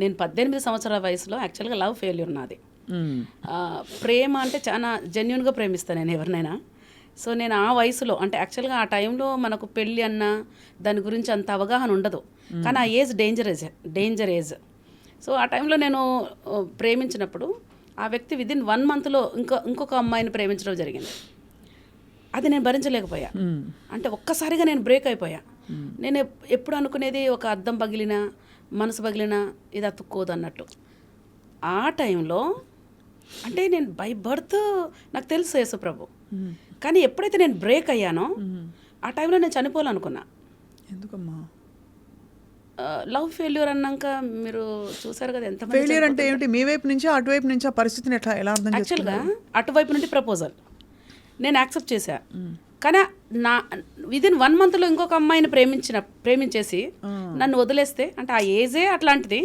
నేను 18 సంవత్సరాల వయసులో యాక్చువల్గా లవ్ ఫెయిల్యూర్ నాది. ప్రేమ అంటే చాలా జెన్యున్గా ప్రేమిస్తాను నేను ఎవరినైనా. సో నేను ఆ వయసులో అంటే యాక్చువల్గా ఆ టైంలో మనకు పెళ్ళి అన్న దాని గురించి అంత అవగాహన ఉండదు, కానీ ఆ ఏజ్ డేంజర్ ఏజ్. సో ఆ టైంలో నేను ప్రేమించినప్పుడు ఆ వ్యక్తి విదిన్ 1 మంత్లో ఇంకొక అమ్మాయిని ప్రేమించడం జరిగింది. అది నేను భరించలేకపోయా. అంటే ఒక్కసారిగా నేను బ్రేక్ అయిపోయా. నేను ఎప్పుడు అనుకునేది ఒక అద్దం పగిలినా మనసు పగిలినా ఇది అతుక్కోదు అన్నట్టు. ఆ టైంలో అంటే నేను బై బర్త్ నాకు తెలుసు యేసుప్రభు, కానీ ఎప్పుడైతే నేను బ్రేక్ అయ్యానో ఆ టైంలో నేను చనిపోవాలనుకున్నా. ఎందుకమ్మా? లవ్ ఫెయిల్యూర్ అన్నాక మీరు చూసారు కదా ఎంత ఫెయిల్యూర్ అంటే ఏమిటి? మీ వైపు నుంచి అటువైపు నుంచి ఆ పరిస్థితిని ఎలా అర్థం చేసుకోవాలి? యాక్చువల్గా అటువైపు నుండి ప్రపోజల్ నేను యాక్సెప్ట్ చేశా, కానీ నా విదిన్ 1 మంత్లో ఇంకొక అమ్మాయిని ప్రేమించేసి నన్ను వదిలేస్తే అంటే ఆ ఏజే అట్లాంటిది.